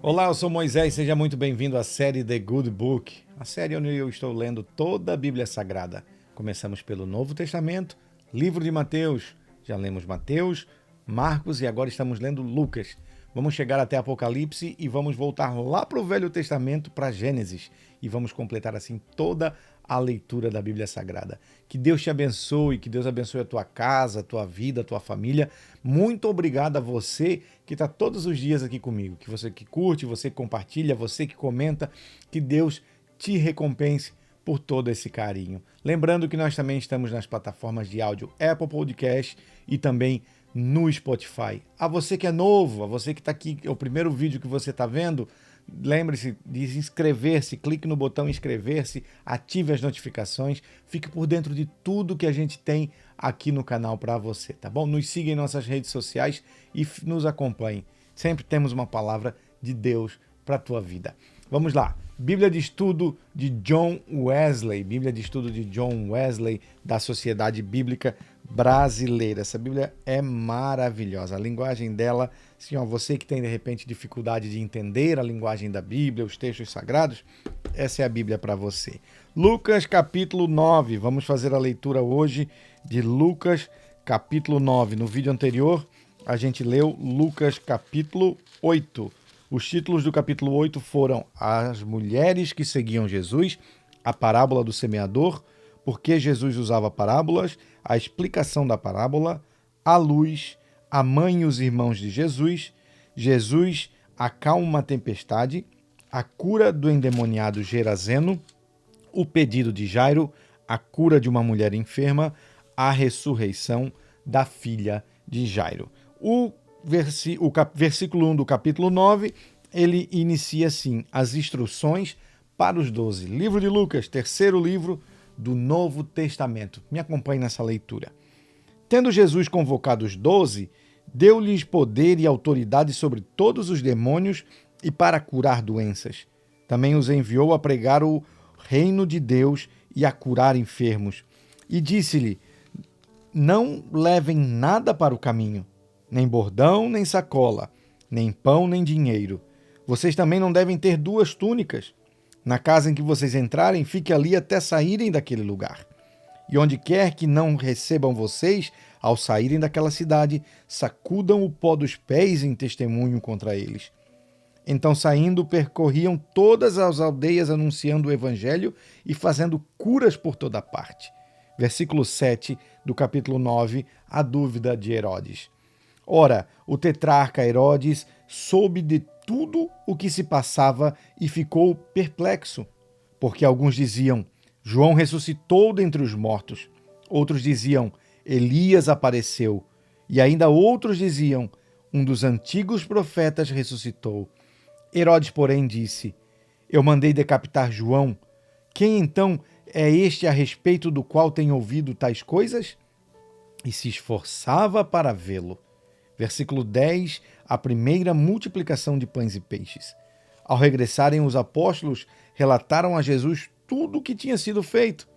Olá, eu sou Moisés, seja muito bem-vindo à série The Good Book, a série onde eu estou lendo toda a Bíblia Sagrada. Começamos pelo Novo Testamento, livro de Mateus. Já lemos Mateus, Marcos e agora estamos lendo Lucas. Vamos chegar até Apocalipse e vamos voltar lá para o Velho Testamento, para Gênesis. E vamos completar assim toda a leitura da Bíblia Sagrada. Que Deus te abençoe, que Deus abençoe a tua casa, a tua vida, a tua família. Muito obrigado a você que está todos os dias aqui comigo, que você que curte, você que compartilha, você que comenta, que Deus te recompense por todo esse carinho. Lembrando que nós também estamos nas plataformas de áudio Apple Podcast e também no Spotify. A você que é novo, a você que está aqui, é o primeiro vídeo que você está vendo, lembre-se de inscrever-se, clique no botão inscrever-se, ative as notificações, fique por dentro de tudo que a gente tem aqui no canal para você, tá bom? Nos siga em nossas redes sociais e nos acompanhe. Sempre temos uma palavra de Deus para a tua vida. Vamos lá. Bíblia de Estudo de John Wesley. Bíblia de Estudo de John Wesley, da Sociedade Bíblica Brasileira. Essa Bíblia é maravilhosa. A linguagem dela, assim, ó, você que tem de repente dificuldade de entender a linguagem da Bíblia, os textos sagrados, essa é a Bíblia para você. Lucas capítulo 9. Vamos fazer a leitura hoje de Lucas capítulo 9. No vídeo anterior, a gente leu Lucas capítulo 8. Os títulos do capítulo 8 foram As Mulheres que Seguiam Jesus, a Parábola do Semeador, Por que Jesus usava parábolas, a explicação da parábola, a luz, a mãe e os irmãos de Jesus, Jesus acalma a tempestade, a cura do endemoniado Gerazeno, o pedido de Jairo, a cura de uma mulher enferma, a ressurreição da filha de Jairo. O versículo 1 do capítulo 9, ele inicia assim, as instruções para os 12. Livro de Lucas, terceiro livro do Novo Testamento. Me acompanhe nessa leitura. Tendo Jesus convocado os 12, deu-lhes poder e autoridade sobre todos os demônios e para curar doenças. Também os enviou a pregar o reino de Deus e a curar enfermos. E disse-lhe, não levem nada para o caminho, nem bordão, nem sacola, nem pão, nem dinheiro. Vocês também não devem ter 2 túnicas. Na casa em que vocês entrarem, fique ali até saírem daquele lugar. E onde quer que não recebam vocês, ao saírem daquela cidade, sacudam o pó dos pés em testemunho contra eles. Então, saindo, percorriam todas as aldeias anunciando o evangelho e fazendo curas por toda parte. Versículo 7 do capítulo 9, a dúvida de Herodes. Ora, o tetrarca Herodes soube de tudo o que se passava e ficou perplexo, porque alguns diziam, João ressuscitou dentre os mortos. Outros diziam, Elias apareceu. E ainda outros diziam, um dos antigos profetas ressuscitou. Herodes, porém, disse, eu mandei decapitar João. Quem então é este a respeito do qual tenho ouvido tais coisas? E se esforçava para vê-lo. Versículo 10, a primeira multiplicação de pães e peixes. Ao regressarem, os apóstolos relataram a Jesus tudo o que tinha sido feito.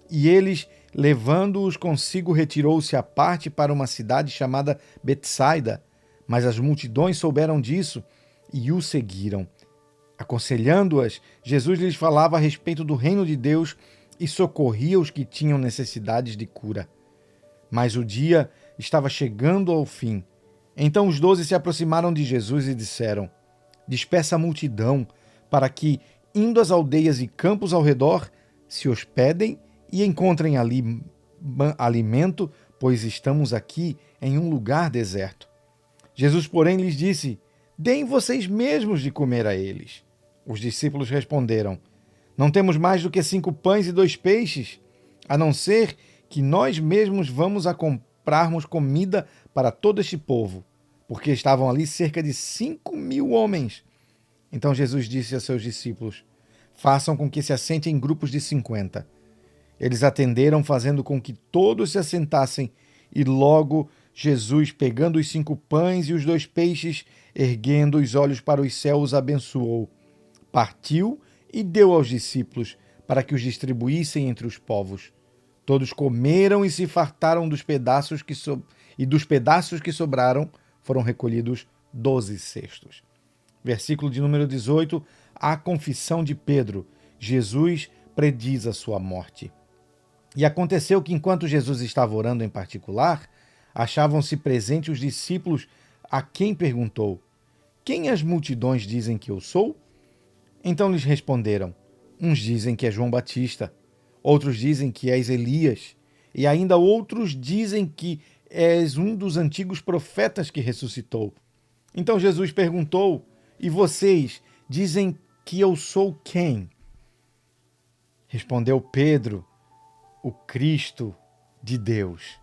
E eles, levando-os consigo, retirou-se à parte para uma cidade chamada Betsaida. Mas as multidões souberam disso e o seguiram. Aconselhando-as, Jesus lhes falava a respeito do reino de Deus e socorria os que tinham necessidades de cura. Mas o dia estava chegando ao fim. Então os 12 se aproximaram de Jesus e disseram, despeça a multidão, para que, indo às aldeias e campos ao redor, se hospedem e encontrem ali alimento, pois estamos aqui em um lugar deserto. Jesus, porém, lhes disse, deem vocês mesmos de comer a eles. Os discípulos responderam, não temos mais do que 5 pães e 2 peixes, a não ser que nós mesmos vamos a comprarmos comida para todo este povo, porque estavam ali cerca de 5.000 homens. Então Jesus disse a seus discípulos, façam com que se assentem em grupos de 50. Eles atenderam, fazendo com que todos se assentassem, e logo Jesus, pegando os 5 pães e os 2 peixes, erguendo os olhos para os céus, os abençoou. Partiu e deu aos discípulos, para que os distribuíssem entre os povos. Todos comeram e se fartaram dos pedaços que sobraram, foram recolhidos 12 cestos. Versículo de número 18, a confissão de Pedro. Jesus prediz a sua morte. E aconteceu que, enquanto Jesus estava orando em particular, achavam-se presentes os discípulos, a quem perguntou: quem as multidões dizem que eu sou? Então lhes responderam: uns dizem que é João Batista, outros dizem que és Elias, e ainda outros dizem que és um dos antigos profetas que ressuscitou. Então Jesus perguntou: e vocês dizem que eu sou quem? Respondeu Pedro: o Cristo de Deus.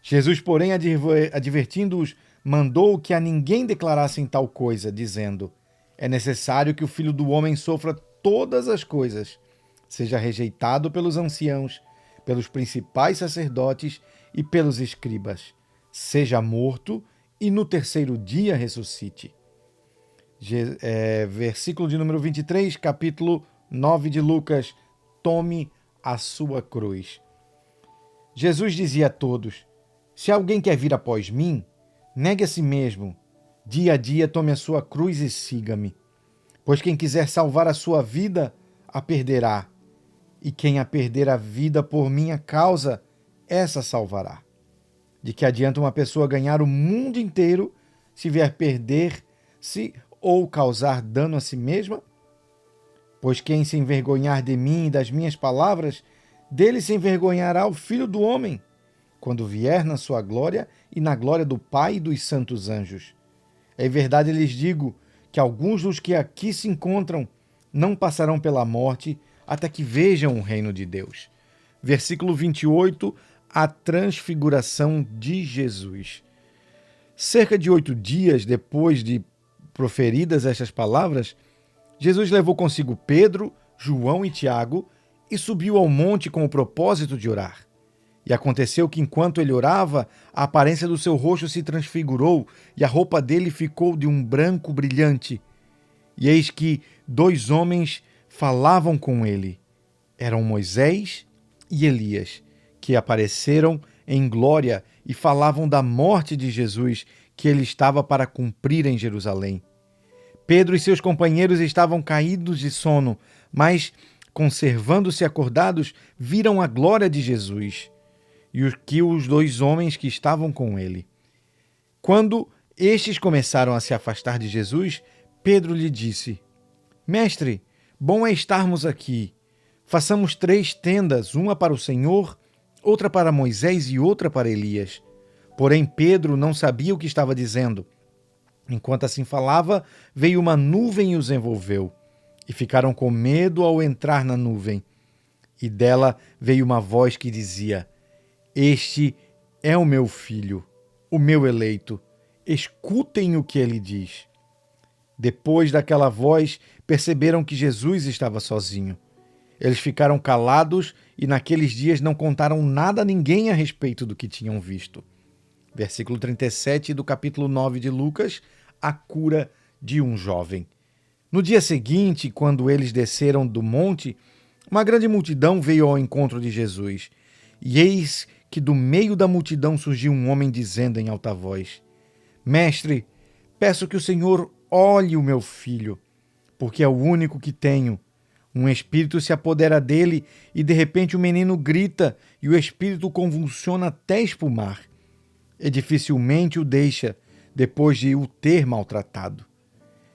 Jesus, porém, advertindo-os, mandou que a ninguém declarassem tal coisa, dizendo: é necessário que o Filho do Homem sofra todas as coisas, seja rejeitado pelos anciãos, pelos principais sacerdotes e pelos escribas, seja morto e no terceiro dia ressuscite. Versículo de número 23, capítulo 9 de Lucas: tome a sua cruz. Jesus dizia a todos: se alguém quer vir após mim, negue a si mesmo, dia a dia tome a sua cruz e siga-me. Pois quem quiser salvar a sua vida, a perderá, e quem a perder a vida por minha causa, essa salvará. De que adianta uma pessoa ganhar o mundo inteiro se vier perder-se ou causar dano a si mesma? Pois quem se envergonhar de mim e das minhas palavras, dele se envergonhará o Filho do Homem, quando vier na sua glória e na glória do Pai e dos santos anjos. É verdade, lhes digo, que alguns dos que aqui se encontram não passarão pela morte até que vejam o reino de Deus. Versículo 28, a transfiguração de Jesus. Cerca de 8 dias depois de proferidas estas palavras, Jesus levou consigo Pedro, João e Tiago e subiu ao monte com o propósito de orar. E aconteceu que, enquanto ele orava, a aparência do seu rosto se transfigurou e a roupa dele ficou de um branco brilhante. E eis que 2 homens falavam com ele. Eram Moisés e Elias, que apareceram em glória e falavam da morte de Jesus, que ele estava para cumprir em Jerusalém. Pedro e seus companheiros estavam caídos de sono, mas, conservando-se acordados, viram a glória de Jesus e os 2 homens que estavam com ele. Quando estes começaram a se afastar de Jesus, Pedro lhe disse: Mestre, bom é estarmos aqui. Façamos 3 tendas, uma para o Senhor, outra para Moisés e outra para Elias. Porém, Pedro não sabia o que estava dizendo. Enquanto assim falava, veio uma nuvem e os envolveu, e ficaram com medo ao entrar na nuvem. E dela veio uma voz que dizia: Este é o meu filho, o meu eleito. Escutem o que ele diz. Depois daquela voz, perceberam que Jesus estava sozinho. Eles ficaram calados e naqueles dias não contaram nada a ninguém a respeito do que tinham visto. Versículo 37 do capítulo 9 de Lucas, a cura de um jovem. No dia seguinte, quando eles desceram do monte, uma grande multidão veio ao encontro de Jesus. E eis que do meio da multidão surgiu um homem dizendo em alta voz: Mestre, peço que o Senhor olhe o meu filho, porque é o único que tenho. Um espírito se apodera dele e de repente o menino grita e o espírito convulsiona até espumar. E dificilmente o deixa, depois de o ter maltratado.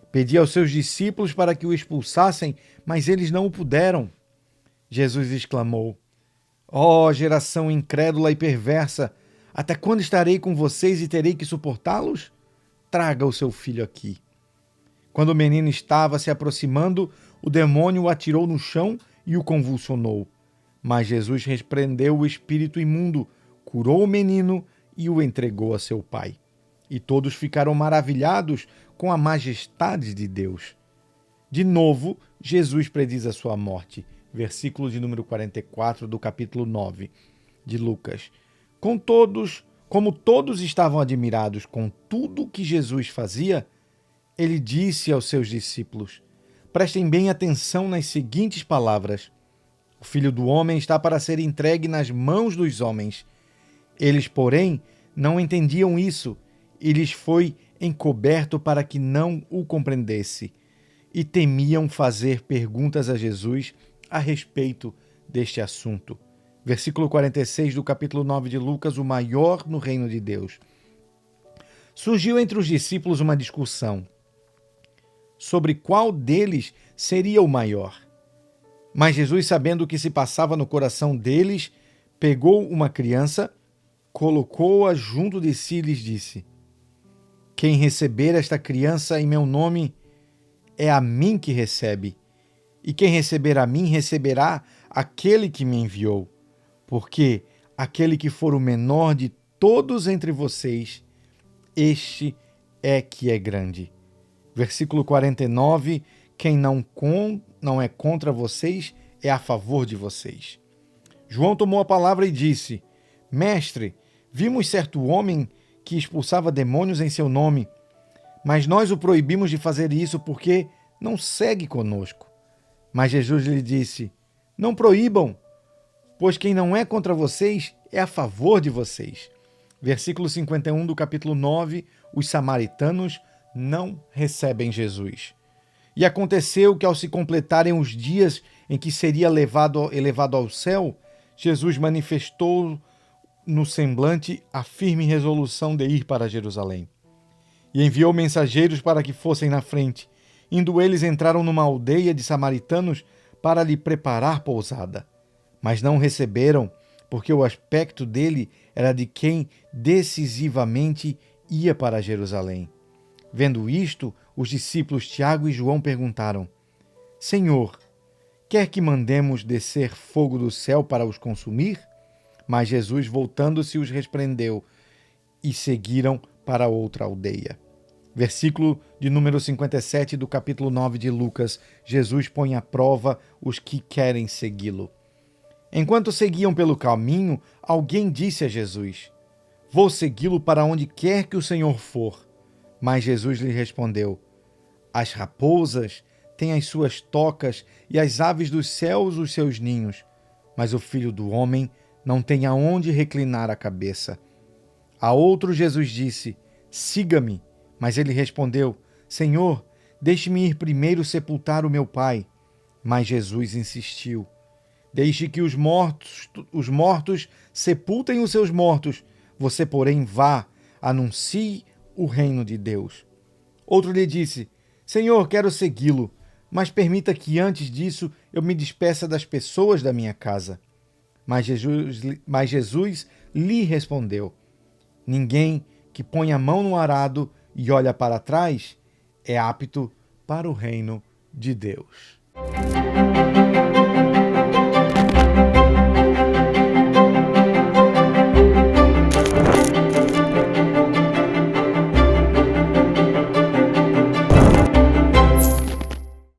Pedi aos seus discípulos para que o expulsassem, mas eles não o puderam. Jesus exclamou: Ó geração incrédula e perversa, até quando estarei com vocês e terei que suportá-los? Traga o seu filho aqui. Quando o menino estava se aproximando, o demônio o atirou no chão e o convulsionou. Mas Jesus repreendeu o espírito imundo, curou o menino e o entregou a seu pai. E todos ficaram maravilhados com a majestade de Deus. De novo, Jesus prediz a sua morte. Versículo de número 44 do capítulo 9 de Lucas. Como todos estavam admirados com tudo que Jesus fazia, ele disse aos seus discípulos: Prestem bem atenção nas seguintes palavras. O Filho do Homem está para ser entregue nas mãos dos homens. Eles, porém, não entendiam isso, e lhes foi encoberto para que não o compreendesse, e temiam fazer perguntas a Jesus a respeito deste assunto. Versículo 46 do capítulo 9 de Lucas, o maior no reino de Deus. Surgiu entre os discípulos uma discussão sobre qual deles seria o maior. Mas Jesus, sabendo o que se passava no coração deles, pegou uma criança, colocou-a junto de si e lhes disse: quem receber esta criança em meu nome, é a mim que recebe. E quem receber a mim, receberá aquele que me enviou. Porque aquele que for o menor de todos entre vocês, este é que é grande. Versículo 49, quem não é contra vocês, é a favor de vocês. João tomou a palavra e disse: Mestre, vimos certo homem que expulsava demônios em seu nome, mas nós o proibimos de fazer isso porque não segue conosco. Mas Jesus lhe disse: não proíbam, pois quem não é contra vocês é a favor de vocês. Versículo 51 do capítulo 9, os samaritanos não recebem Jesus. E aconteceu que, ao se completarem os dias em que seria elevado ao céu, Jesus manifestou no semblante a firme resolução de ir para Jerusalém. E enviou mensageiros para que fossem na frente. Indo eles, entraram numa aldeia de samaritanos para lhe preparar pousada. Mas não o receberam, porque o aspecto dele era de quem decisivamente ia para Jerusalém. Vendo isto, os discípulos Tiago e João perguntaram: Senhor, quer que mandemos descer fogo do céu para os consumir? Mas Jesus, voltando-se, os repreendeu e seguiram para outra aldeia. Versículo de número 57 do capítulo 9 de Lucas. Jesus põe à prova os que querem segui-lo. Enquanto seguiam pelo caminho, alguém disse a Jesus: Vou segui-lo para onde quer que o Senhor for. Mas Jesus lhe respondeu: As raposas têm as suas tocas e as aves dos céus os seus ninhos, mas o Filho do Homem não tem aonde reclinar a cabeça. A outro Jesus disse: Siga-me. Mas ele respondeu: Senhor, deixe-me ir primeiro sepultar o meu pai. Mas Jesus insistiu: Deixe que os mortos sepultem os seus mortos. Você, porém, vá, anuncie o reino de Deus. Outro lhe disse: Senhor, quero segui-lo, mas permita que antes disso eu me despeça das pessoas da minha casa. Mas Jesus lhe respondeu: Ninguém que põe a mão no arado e olha para trás é apto para o reino de Deus.